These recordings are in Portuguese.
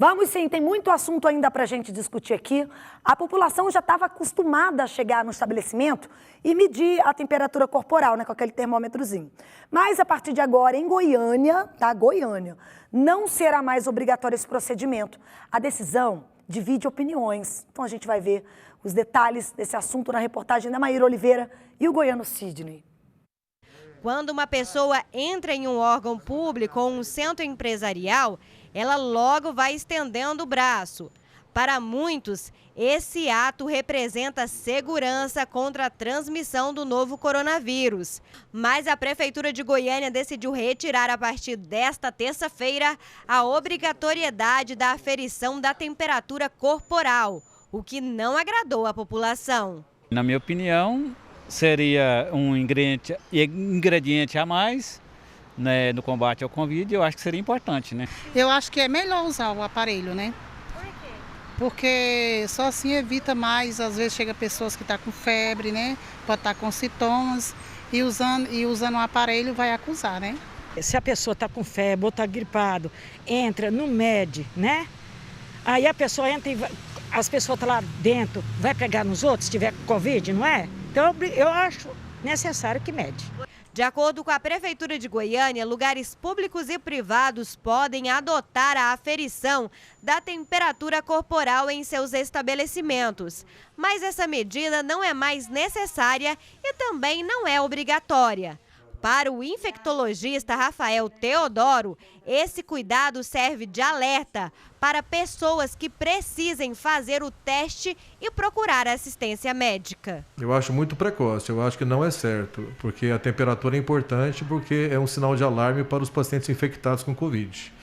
Vamos sim, tem muito assunto ainda para a gente discutir aqui. A população já estava acostumada a chegar no estabelecimento e medir a temperatura corporal, né, com aquele termômetrozinho. Mas a partir de agora, em Goiânia, Goiânia, não será mais obrigatório esse procedimento. A decisão divide opiniões. Então a gente vai ver os detalhes desse assunto na reportagem da Maíra Oliveira e o goiano Sidney. Quando uma pessoa entra em um órgão público ou um centro empresarial, ela logo vai estendendo o braço. Para muitos, esse ato representa segurança contra a transmissão do novo coronavírus. Mas a Prefeitura de Goiânia decidiu retirar a partir desta terça-feira a obrigatoriedade da aferição da temperatura corporal, o que não agradou à população. Na minha opinião, seria um ingrediente a mais, né, no combate ao Covid. Eu acho que seria importante, né? Eu acho que é melhor usar o aparelho, né? Por quê? Porque só assim evita mais, às vezes chega pessoas que estão com febre, né? Pode estar com sintomas e usando o aparelho vai acusar, né? Se a pessoa está com febre ou está gripado, entra no MED, né? Aí a pessoa entra e as pessoas estão lá dentro, vai pegar nos outros se tiver Covid, não é? Então eu acho necessário que mede. De acordo com a Prefeitura de Goiânia, lugares públicos e privados podem adotar a aferição da temperatura corporal em seus estabelecimentos. Mas essa medida não é mais necessária e também não é obrigatória. Para o infectologista Rafael Teodoro, esse cuidado serve de alerta para pessoas que precisem fazer o teste e procurar assistência médica. Eu acho muito precoce, eu acho que não é certo, porque a temperatura é importante, porque é um sinal de alarme para os pacientes infectados com Covid.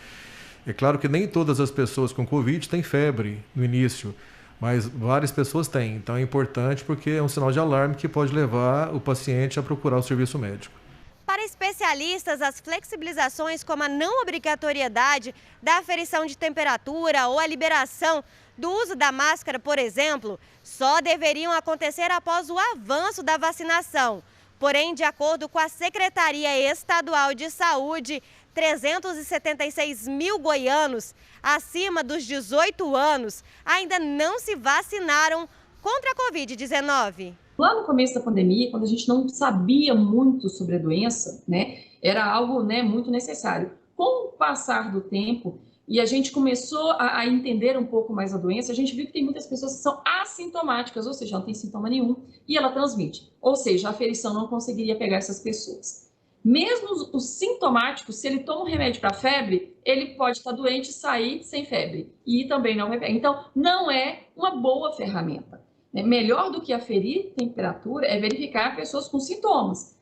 É claro que nem todas as pessoas com Covid têm febre no início, mas várias pessoas têm, então é importante porque é um sinal de alarme que pode levar o paciente a procurar o serviço médico. Para especialistas, as flexibilizações como a não obrigatoriedade da aferição de temperatura ou a liberação do uso da máscara, por exemplo, só deveriam acontecer após o avanço da vacinação. Porém, de acordo com a Secretaria Estadual de Saúde, 376 mil goianos acima dos 18 anos ainda não se vacinaram contra a Covid-19. Lá no começo da pandemia, quando a gente não sabia muito sobre a doença, né, era algo, né, muito necessário. Com o passar do tempo e a gente começou a entender um pouco mais a doença, a gente viu que tem muitas pessoas que são assintomáticas, ou seja, não tem sintoma nenhum e ela transmite. Ou seja, a aferição não conseguiria pegar essas pessoas. Mesmo os sintomáticos, se ele toma um remédio para febre, ele pode estar doente e sair sem febre e também não vai pegar. Então, não é uma boa ferramenta. Melhor do que aferir temperatura é verificar pessoas com sintomas.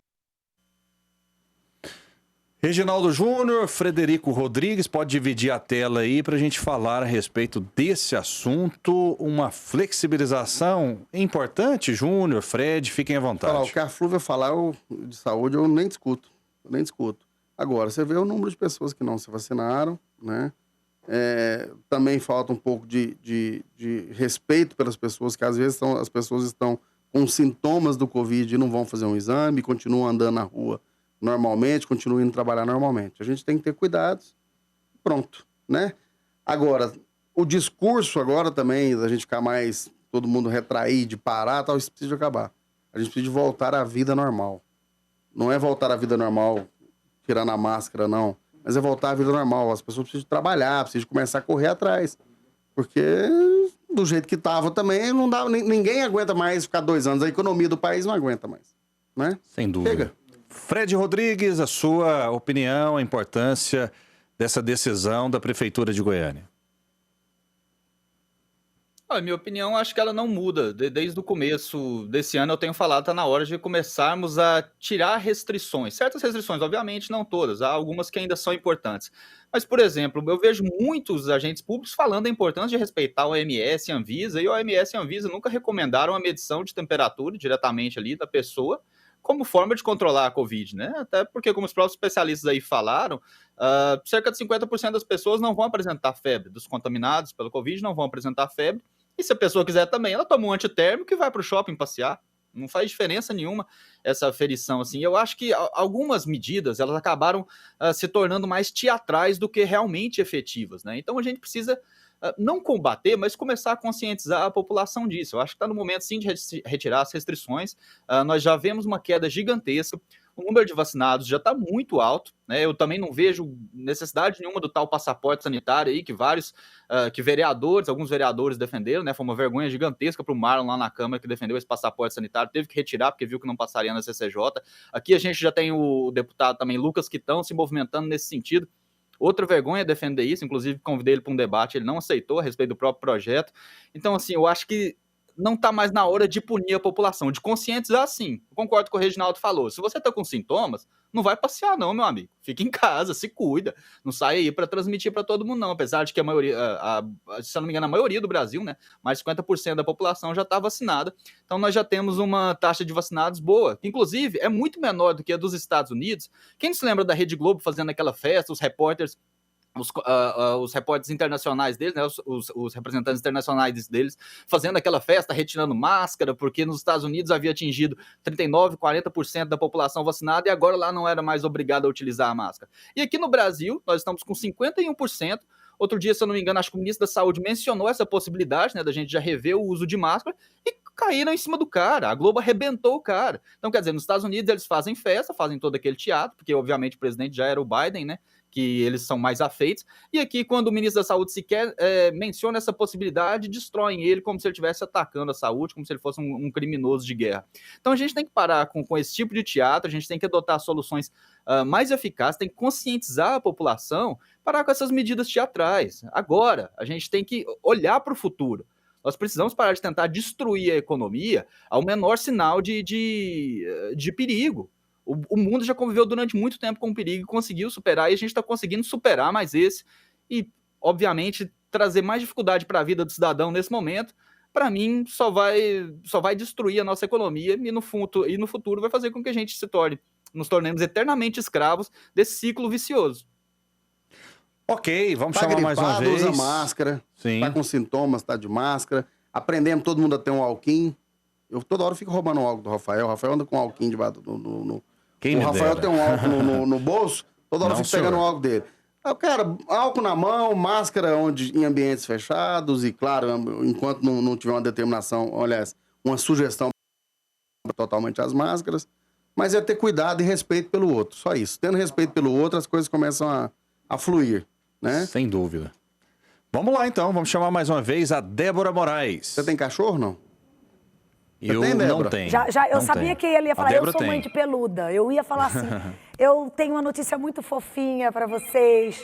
Reginaldo Júnior, Frederico Rodrigues, pode dividir a tela aí para a gente falar a respeito desse assunto. Uma flexibilização importante, Júnior, Fred, fiquem à vontade. O que a Flúvia falar de saúde eu nem discuto, Agora, você vê o número de pessoas que não se vacinaram, né? Também falta um pouco de respeito pelas pessoas, que às vezes as pessoas estão com sintomas do Covid e não vão fazer um exame, continuam andando na rua normalmente, continuam indo trabalhar normalmente. A gente tem que ter cuidados, pronto, né? Agora, o discurso agora também, da gente ficar mais, todo mundo retrair, de parar, tal, isso precisa acabar. A gente precisa voltar à vida normal. Não é voltar à vida normal tirando a máscara, não. Mas é voltar à vida normal. As pessoas precisam trabalhar, precisam começar a correr atrás. Porque do jeito que estava também, não dá, ninguém aguenta mais ficar 2 anos. A economia do país não aguenta mais. Né? Sem dúvida. Chega. Fred Rodrigues, a sua opinião, a importância dessa decisão da Prefeitura de Goiânia. A minha opinião, acho que ela não muda. Desde o começo desse ano eu tenho falado, está na hora de começarmos a tirar restrições. Certas restrições, obviamente, não todas. Há algumas que ainda são importantes. Mas, por exemplo, eu vejo muitos agentes públicos falando da importância de respeitar o OMS e a Anvisa, e o OMS e a Anvisa nunca recomendaram a medição de temperatura diretamente ali da pessoa como forma de controlar a Covid, né? Até porque, como os próprios especialistas aí falaram, cerca de 50% das pessoas não vão apresentar febre. Dos contaminados pelo Covid não vão apresentar febre. E se a pessoa quiser também, ela toma um antitérmico e vai para o shopping passear. Não faz diferença nenhuma essa aferição, assim. Eu acho que algumas medidas, elas acabaram se tornando mais teatrais do que realmente efetivas, né? Então a gente precisa não combater, mas começar a conscientizar a população disso. Eu acho que está no momento, sim, de retirar as restrições. Nós já vemos uma queda gigantesca. O número de vacinados já está muito alto, né? Eu também não vejo necessidade nenhuma do tal passaporte sanitário aí, que alguns vereadores defenderam, né? Foi uma vergonha gigantesca para o Marlon lá na Câmara, que defendeu esse passaporte sanitário, teve que retirar porque viu que não passaria na CCJ. Aqui a gente já tem o deputado também, Lucas Quitão, se movimentando nesse sentido. Outra vergonha é defender isso, inclusive convidei ele para um debate, ele não aceitou a respeito do próprio projeto. Então, assim, eu acho que não está mais na hora de punir a população, de conscientizar, sim. Eu concordo com o Reginaldo falou. Se você está com sintomas, não vai passear não, meu amigo. Fica em casa, se cuida. Não sai aí para transmitir para todo mundo, não. Apesar de que a maioria, se eu não me engano, a maioria do Brasil, né, mais de 50% da população já está vacinada. Então nós já temos uma taxa de vacinados boa, que inclusive é muito menor do que a dos Estados Unidos. Quem se lembra da Rede Globo fazendo aquela festa, os repórteres internacionais deles, né, os representantes internacionais deles, fazendo aquela festa, retirando máscara, porque nos Estados Unidos havia atingido 39%, 40% da população vacinada e agora lá não era mais obrigado a utilizar a máscara. E aqui no Brasil, nós estamos com 51%. Outro dia, se eu não me engano, acho que o ministro da Saúde mencionou essa possibilidade, né, da gente já rever o uso de máscara e caíram em cima do cara. A Globo arrebentou o cara. Então, quer dizer, nos Estados Unidos eles fazem festa, fazem todo aquele teatro, porque obviamente o presidente já era o Biden, né, que eles são mais afeitos, e aqui quando o ministro da Saúde sequer menciona essa possibilidade, destroem ele como se ele estivesse atacando a saúde, como se ele fosse um criminoso de guerra. Então a gente tem que parar com esse tipo de teatro, a gente tem que adotar soluções mais eficazes, tem que conscientizar a população, parar com essas medidas teatrais. Agora, a gente tem que olhar para o futuro. Nós precisamos parar de tentar destruir a economia ao menor sinal de perigo. O mundo já conviveu durante muito tempo com o perigo e conseguiu superar, e a gente está conseguindo superar mais esse e, obviamente, trazer mais dificuldade para a vida do cidadão nesse momento, para mim, só vai destruir a nossa economia e no futuro vai fazer com que a gente nos tornemos eternamente escravos desse ciclo vicioso. Ok, vamos chamar mais uma vez. Usa máscara, Sim. Tá com sintomas, tá de máscara. Aprendemos todo mundo a ter um alquim. Eu toda hora fico roubando o álcool do Rafael. O Rafael anda com um alquim debaixo o Rafael tem um álcool no bolso, toda hora eu fico pegando o álcool dele. Cara, álcool na mão, máscara em ambientes fechados e, claro, enquanto não tiver uma determinação, aliás, uma sugestão totalmente as máscaras, mas é ter cuidado e respeito pelo outro, só isso. Tendo respeito pelo outro, as coisas começam a fluir, né? Sem dúvida. Vamos lá, então, vamos chamar mais uma vez a Débora Moraes. Você tem cachorro, não? Eu não tenho. Eu sabia que ele ia falar, eu sou mãe de peluda. Eu ia falar assim, eu tenho uma notícia muito fofinha para vocês.